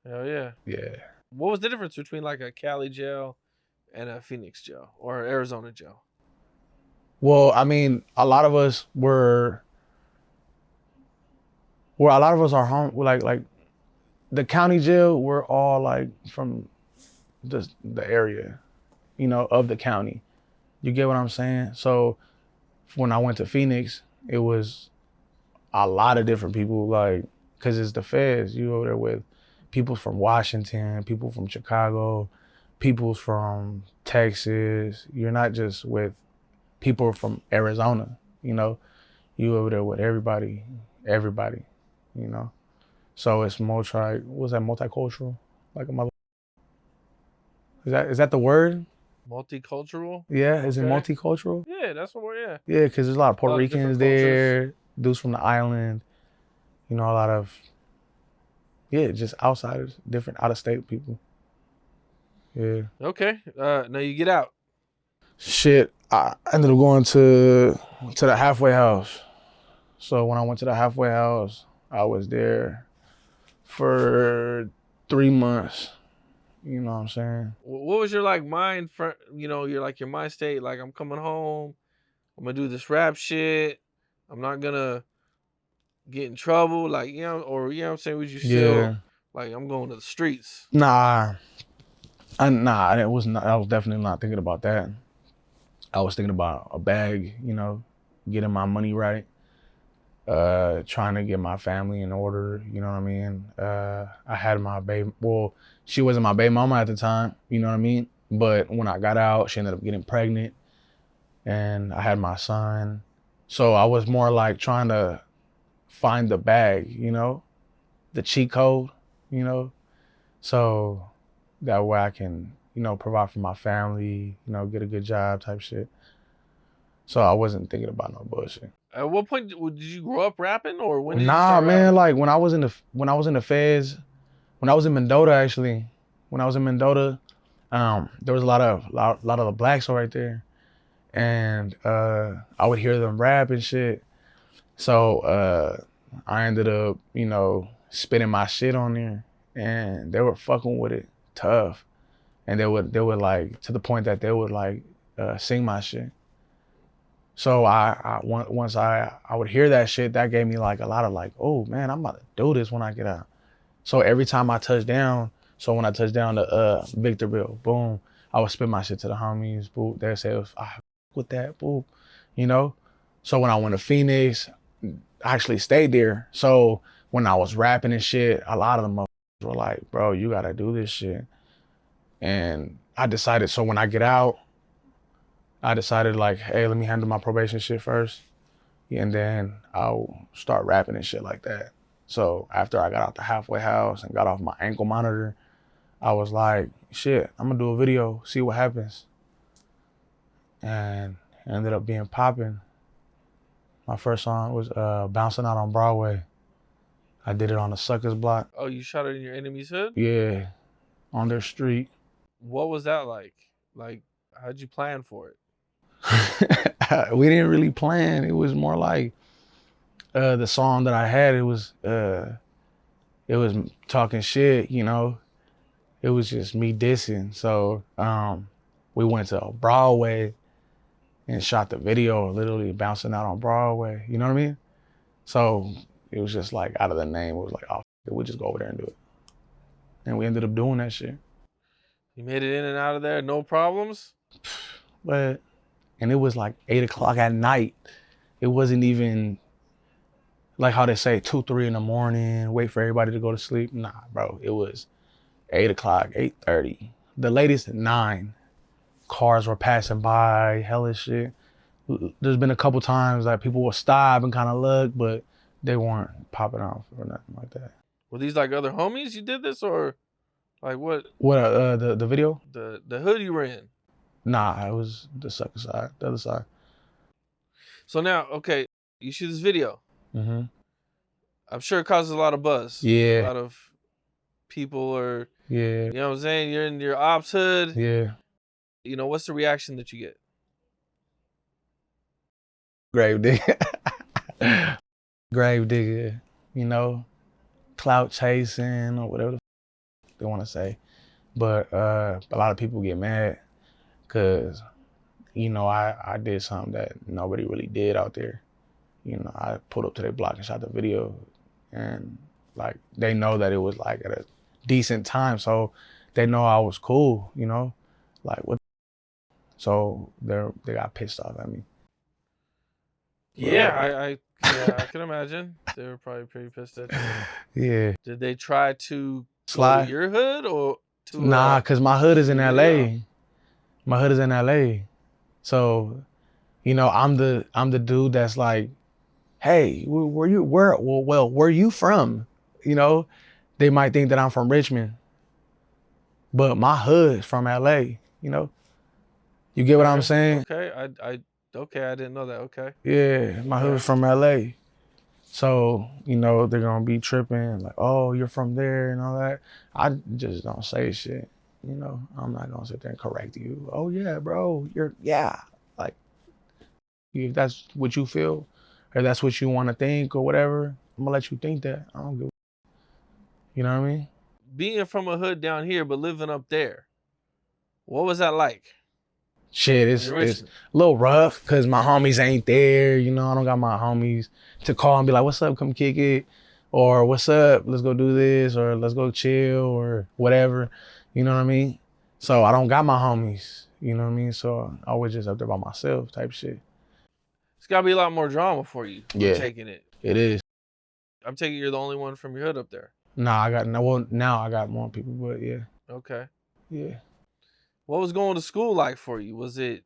Hell yeah. Yeah. What was the difference between like a Cali jail and a Phoenix jail or Arizona jail? Well, I mean, a lot of us a lot of us are home. Like the county jail. We're all like from the area, you know, of the county. You get what I'm saying? So when I went to Phoenix, it was a lot of different people, like, cause it's the feds. You over there with people from Washington, people from Chicago, people from Texas. You're not just with people from Arizona, you know. You over there with everybody, you know. So it's multicultural? Like a mother. Is that the word? Multicultural? Yeah, is it Okay. multicultural? Yeah, that's what we're, yeah. Yeah, because there's a lot of A Puerto lot of Ricans different cultures. there, dudes from the island, you know, a lot of, yeah, just outsiders, different out of state people. Yeah. Okay. Now you get out. Shit, I ended up going to the halfway house. So when I went to the halfway house, I was there for 3 months. You know what I'm saying? What was your like mind for, you know, your mind state? Like, I'm coming home. I'm gonna do this rap shit. I'm not gonna get in trouble, like, or what I'm saying, was you still Yeah. like, I'm going to the streets? Nah. It was not. I was definitely not thinking about that. I was thinking about a bag, getting my money right, trying to get my family in order. You know what I mean? I had my baby. Well, she wasn't my baby mama at the time. You know what I mean? But when I got out, she ended up getting pregnant, and I had my son. So I was more like trying to find the bag, the cheat code, you know, so that way I can, provide for my family, get a good job type shit. So I wasn't thinking about no bullshit. At what point did you grow up rapping, or when did you Nah, start man, rapping? like when I was in the feds, when I was in Mendota actually, when I was in Mendota, there was a lot of the blacks right there, and I would hear them rap and shit. So I ended up, spitting my shit on there, and they were fucking with it tough, and they would like to the point that they would like sing my shit. So once I would hear that shit, that gave me like a lot of like, oh man, I'm about to do this when I get out. So every time I touched down, so when I touched down to Victorville, boom, I would spit my shit to the homies, boop. They'd say, I with that, boop, you know. So when I went to Phoenix, I actually stayed there. So when I was rapping and shit, a lot of them motherfuckers were like, bro, you gotta do this shit. And I decided, so when I get out, I decided like, hey, let me handle my probation shit first. And then I'll start rapping and shit like that. So after I got out the halfway house and got off my ankle monitor, I was like, shit, I'm gonna do a video, see what happens. And it ended up being popping. My first song was Bouncing Out on Broadway. I did it on the Suckers block. Oh, you shot it in your enemy's hood? Yeah, on their street. What was that like? Like, how'd you plan for it? We didn't really plan. It was more like the song that I had. It was talking shit. It was just me dissing. So we went to Broadway and shot the video, literally bouncing out on Broadway. You know what I mean? So it was just like out of the name. It was like, oh, we'll just go over there and do it. And we ended up doing that shit. You made it in and out of there, no problems? And it was like 8 o'clock at night. It wasn't even like how they say 2, 3 in the morning, wait for everybody to go to sleep. Nah, bro, it was 8 o'clock, 8:30. The latest at 9. Cars were passing by, hella shit. There's been a couple times that people will stop and kind of look, but they weren't popping off or nothing like that. Were these like other homies you did this, or like what? What the video? The hood you were in? Nah, it was the sucker side, the other side. So now, okay, you shoot this video. Mm-hmm. I'm sure it causes a lot of buzz. A Yeah, lot of people are, yeah, you know what I'm saying? You're in your ops hood. yeah. What's the reaction that you get? Gravedigga. Gravedigga, clout chasing or whatever they want to say. But a lot of people get mad because, I did something that nobody really did out there. I pulled up to their block and shot the video, and like they know that it was like at a decent time, so they know I was cool, like what. So they got pissed off at me. Yeah, I can imagine. They were probably pretty pissed at you. Yeah. Did they try to go to Slide. your hood or to Nah, cause my hood is in your LA. video? My hood is in LA. So, I'm the dude that's like, hey, where you from? They might think that I'm from Richmond, but my hood's from LA. You get what I'm saying? Okay, I didn't know that. Okay. Yeah, my hood's from LA. So, they're gonna be tripping, like, oh, you're from there and all that. I just don't say shit. I'm not gonna sit there and correct you. Oh yeah, bro, yeah. Like, if that's what you feel, or that's what you want to think, or whatever, I'm gonna let you think that. I don't give. You know what I mean? Being from a hood down here but living up there, what was that like? Shit, it's a little rough because my homies ain't there. You know, I don't got my homies to call and be like, "What's up? Come kick it," or "What's up? Let's go do this," or "Let's go chill," or whatever. You know what I mean? So I don't got my homies. You know what I mean? So I was just up there by myself, type shit. It's got to be a lot more drama for you. Yeah, taking it. It is. I'm taking you're the only one from your hood up there. Nah, I got now I got more people, but yeah. Okay. Yeah. What was going to school like for you? Was it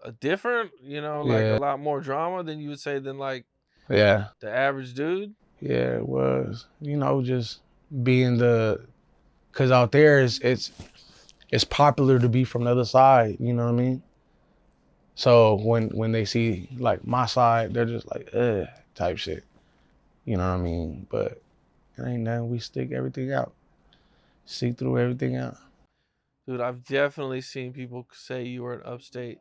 a different, like a lot more drama than you would say than like the average dude? Yeah, it was. You know, just being cause out there it's popular to be from the other side, you know what I mean? So when they see like my side, they're just like, type shit. You know what I mean? But it ain't nothing. We stick everything out. See through everything out. Dude, I've definitely seen people say you were an upstate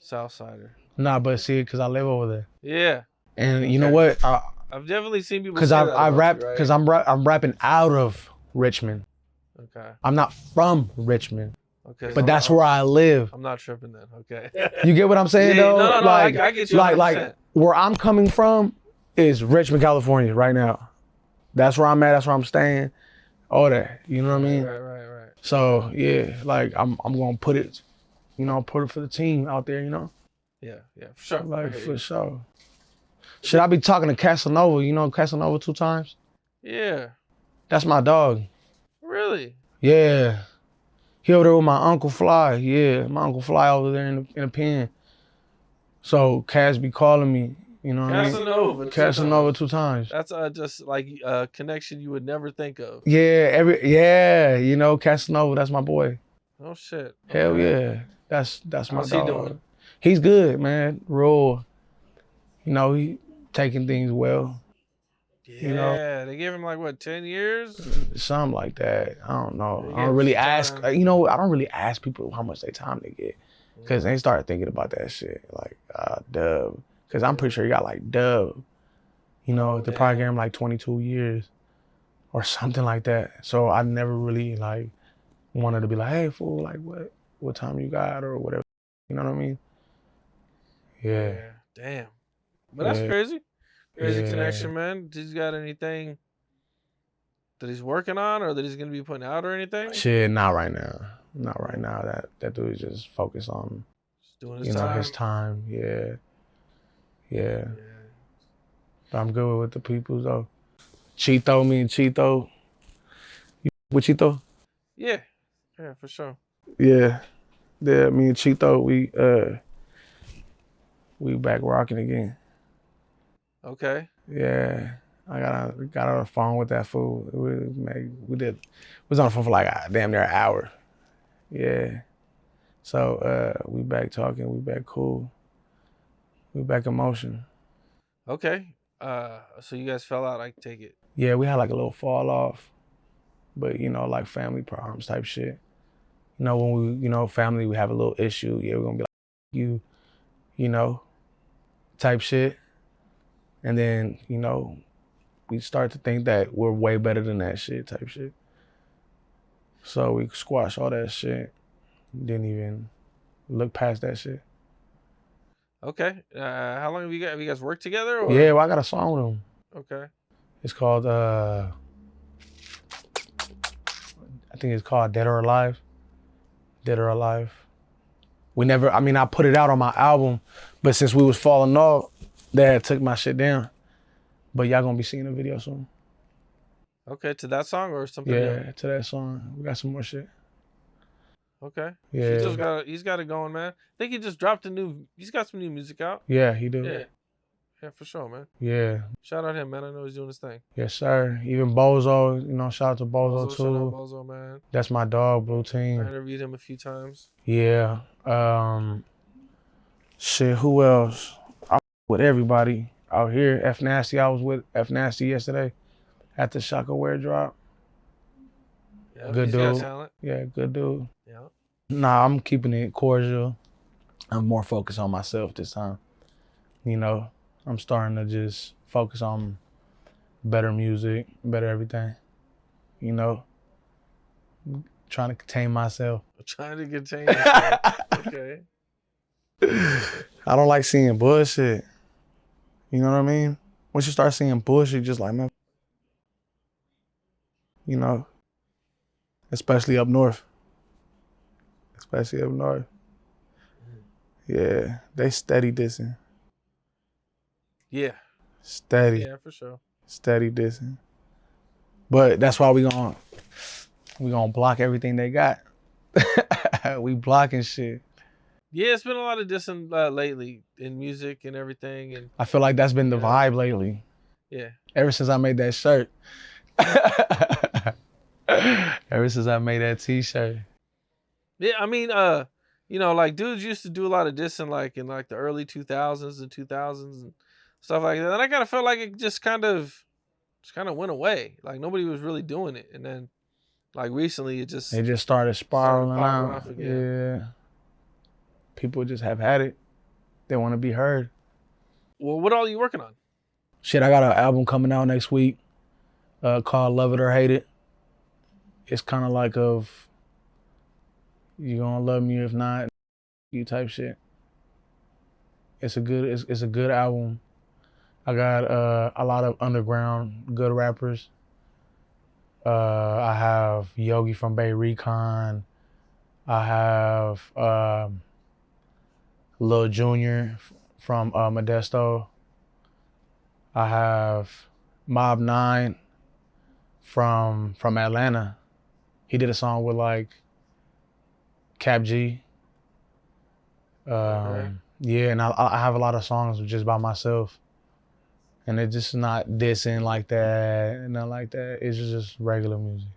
Southsider. Nah, but see, cause I live over there. Yeah. And you know what? I've definitely seen people Cause say that I about rap, you, right? cause I'm rapping out of Richmond. Okay. I'm not from Richmond. Okay. But that's where I live. I'm not tripping then. Okay. You get what I'm saying, though? No, like, I get you. Like where I'm coming from is Richmond, California, right now. That's where I'm at. That's where I'm staying. All that. You know what I mean? Right. So yeah, like I'm gonna put it, put it for the team out there. Yeah, for sure. Like for sure. Should I be talking to Casanova? You know Casanova 2 times? Yeah. That's my dog. Really? Yeah. He over there with my Uncle Fly. Yeah, my Uncle Fly over there in the pen. So Cass be calling me, you know what I mean? Casanova 2 times. That's just like a connection you would never think of. Yeah, Casanova, that's my boy. Oh shit. Hell yeah. That's my How's dog. he doing? He's good, man. Real, he taking things well. Yeah, they gave him like what, 10 years? Something like that. I don't know. I don't really ask. I don't really ask people how much they time they get, because they start thinking about that shit like Dub. Because I'm pretty sure he got like Dub. They probably gave him like 22 years or something like that. So I never really like wanted to be like, hey fool, like what time you got or whatever. You know what I mean? Yeah. Damn. But that's crazy. Crazy connection, man. Did he got anything that he's working on or that he's gonna be putting out or anything? Shit, not right now. Not right now. That dude is just focused on just doing his time. His time. Yeah. But I'm good with the peoples though. Cheeto, me and Cheeto. You with Cheeto? Yeah, for sure. Yeah, me and Cheeto, we back rocking again. Okay. Yeah, I got on the phone with that fool. We was on the phone for like damn near an hour. Yeah. So we back talking, we back cool. We back in motion. Okay. So you guys fell out, I take it. Yeah, we had like a little fall off. But like family problems type shit. When we, family, we have a little issue. Yeah, we're gonna be like, type shit. And then, we start to think that we're way better than that shit type shit. So we squash all that shit. Didn't even look past that shit. Okay. How long have you guys worked together? Or? Yeah, well, I got a song with him. Okay. It's called, I think it's called Dead or Alive. Dead or Alive. I put it out on my album, but since we was falling off, they had took my shit down. But y'all gonna be seeing a video soon. Okay, to that song or something? Yeah, to that song. We got some more shit. Okay. Yeah. He's got it going, man. I think he just dropped he's got some new music out. Yeah, he do. Yeah, for sure, man. Yeah. Shout out him, man. I know he's doing his thing. Yes, sir. Even Bozo, shout out to Bozo too. Shout out Bozo, man. That's my dog, Blue Team. I interviewed him a few times. Yeah. Shit, who else? I with everybody out here. F Nasty, I was with F Nasty yesterday at the Shaka Wear drop. Yeah, good he's dude. got talent. Yeah, good dude. Yeah. Nah, I'm keeping it cordial. I'm more focused on myself this time. I'm starting to just focus on better music, better everything. Trying to contain myself. Trying to contain yourself. Okay. I don't like seeing bullshit. You know what I mean? Once you start seeing bullshit, just like, man, you know, especially up north. Especially up north. Yeah, they steady dissing. Yeah. Steady, Yeah, for sure. steady dissing. But that's why we gonna block everything they got. We blocking shit. Yeah, it's been a lot of dissing lately in music and everything, and I feel like that's been the you know, vibe lately. yeah, Ever since I made that shirt. Ever since I made that t-shirt. yeah. I mean, like dudes used to do a lot of dissing, like in like the early 2000s and 2000s and stuff like that. And I kind of felt like it just kind of went away. Like nobody was really doing it, and then like recently it They just just started started spiraling popping out. off again. Yeah. People just have had it. They want to be heard. Well, what all are you working on? Shit, I got an album coming out next week called Love It or Hate It. It's kind of like of you gonna love me if not, you type shit. It's a good album. I got a lot of underground good rappers. I have Yogi from Bay Recon. I have Lil Junior from Modesto. I have Mob 9 from Atlanta. He did a song with like Cap G. Okay. Yeah, and I have a lot of songs just by myself. And it's just not dissing like that and nothing like that. It's just regular music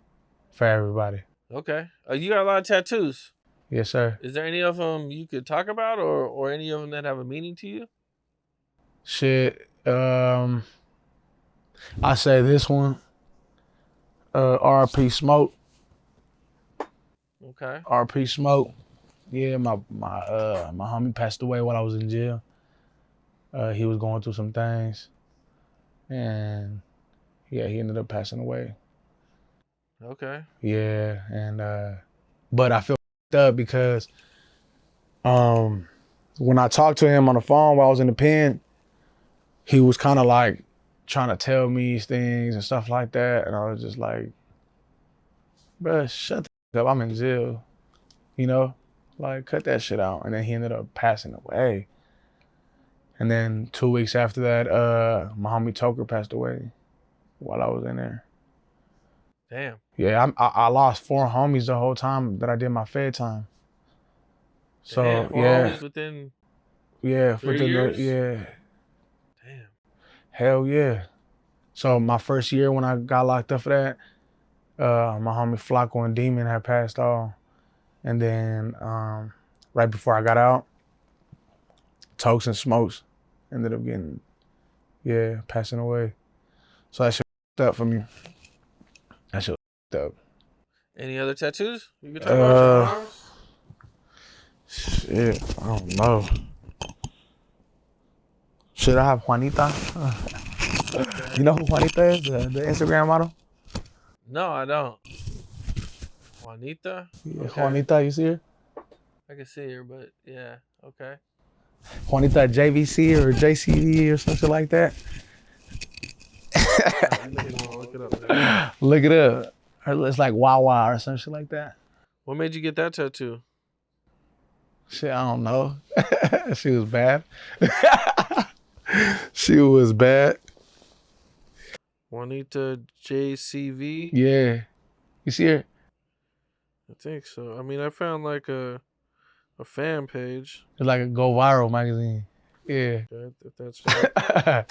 for everybody. Okay. You got a lot of tattoos. Yes, sir. Is there any of them you could talk about, or any of them that have a meaning to you? Shit. I say this one. RP Smoke. Okay. RP Smoke. Yeah, my homie passed away while I was in jail. He was going through some things, and yeah, he ended up passing away. Okay. Yeah, and but I feel up because when I talked to him on the phone while I was in the pen, he was kind of like trying to tell me things and stuff like that, and I was just like, bruh, shut the fuck up, I'm in jail, you know, like cut that shit out. And then he ended up passing away. And then 2 weeks after that, my homie Toker passed away while I was in there. Damn. Yeah, I lost 4 homies the whole time that I did my Fed time. Damn. So Four yeah, homies within yeah, 3 years. yeah, Damn. hell yeah. So my first year when I got locked up for that, my homie Flacco and Demon had passed off. And then right before I got out, Tokes and Smokes ended up passing away. So that shit up for me. That shit up. Any other tattoos you can talk about? Your Uh, arms? shit, I don't know. Should I have Juanita? Okay. You know who Juanita is? The Instagram model? No, I don't. Juanita. Yeah, Okay. Juanita, you see her? I can see her, but yeah. Okay. Juanita JVC or JCD or something like that. You make me want to look it up now. Look it up. It's like Wawa or some shit like that. What made you get that tattoo? Shit, I don't know. She was bad. She was bad. Juanita JCV. Yeah. You see her? I think so. I mean, I found like a fan page. It's like a Go Viral magazine. Yeah. Okay, if that's right.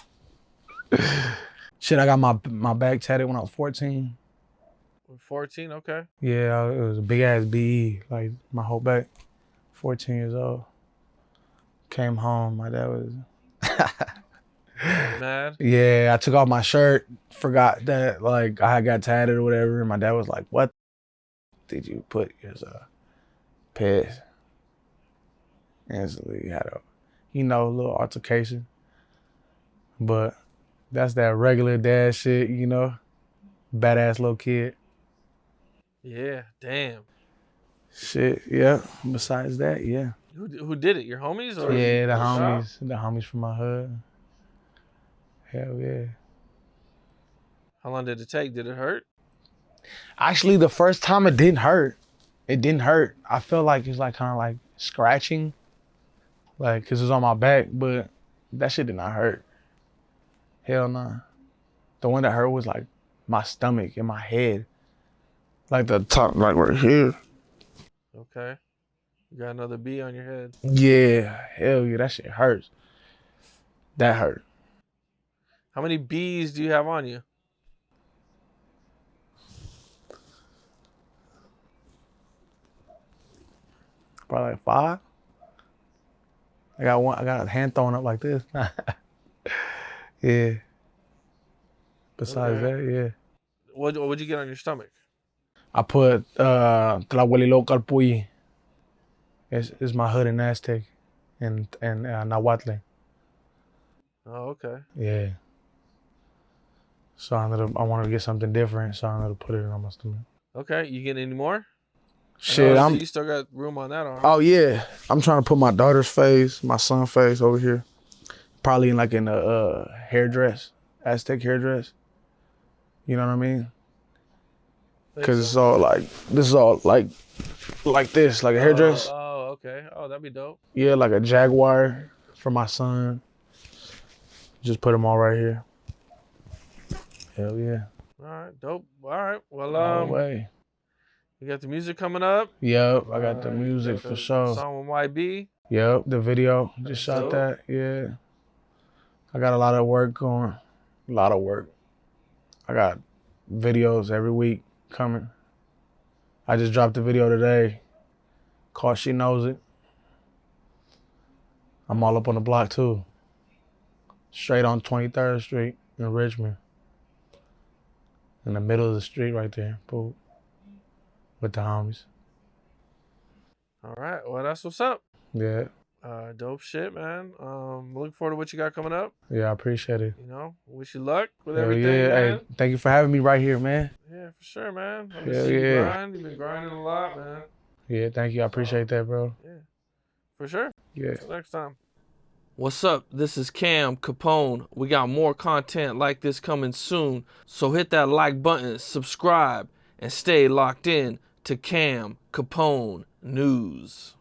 Shit, I got my back tatted when I was 14. 14. Okay. Yeah, it was a big ass BE, like my whole back. 14 years old. Came home, my dad was Mad. yeah, I took off my shirt, forgot that like I had got tatted or whatever, and my dad was like, "What did you put yourself?" Pissed. Instantly had a, little altercation. But that's that regular dad shit, badass little kid. Yeah. Damn. Shit, yeah. Besides that, yeah. Who did it? Your homies or Yeah, the the shop? homies from my hood. Hell yeah. How long did it take? Did it hurt? Actually, the first time it didn't hurt. It didn't hurt. I felt like it's like kind of like scratching, like cause it's on my back, but that shit did not hurt. Hell nah. The one that hurt was like my stomach and my head, like the top, like right here. Okay. You got another bee on your head. Yeah, hell yeah, that shit hurts. That hurt. How many bees do you have on you? Probably like 5. I got one. I got a hand thrown up like this. Yeah. Besides Okay. that, yeah. What'd you get on your stomach? I put Tlahuelilot Calpuy. It's my hood in Aztec and Nahuatl. Oh, okay. Yeah. So I wanted to get something different, so I wanted to put it on my stomach. Okay. You getting any more? Shit, You still got room on that arm. Oh yeah, I'm trying to put my daughter's face, my son's face over here. Probably in a hairdress, Aztec hairdress. You know what I mean? Cause it's all like this is all like this, like a hairdress. Oh, okay. Oh, that'd be dope. Yeah, like a jaguar for my son. Just put them all right here. Hell yeah. All right, dope. All right. Well, All the way. you got the music coming up. Yep, I got the music for sure. Song with YB. Yep, the video. Just shot dope. that. Yeah. I got a lot of work going. A lot of work. I got videos every week coming. I just dropped a video today called She Knows It. I'm all up on the block too. Straight on 23rd Street in Richmond. In the middle of the street right there. Boom. With the homies. All right. Well, that's what's up. Yeah. Dope shit, man. Looking forward to what you got coming up. Yeah, I appreciate it. You know, wish you luck with Hell everything, yeah. man. Hey, thank you for having me right here, man. Yeah, for sure, man. I've Hell been seeing you yeah. grind. You've been grinding a lot, man. Yeah, thank you. I appreciate that, bro. Yeah, for sure. Yeah. Till next time. What's up? This is Cam Capone. We got more content like this coming soon. So hit that like button, subscribe, and stay locked in to Cam Capone News.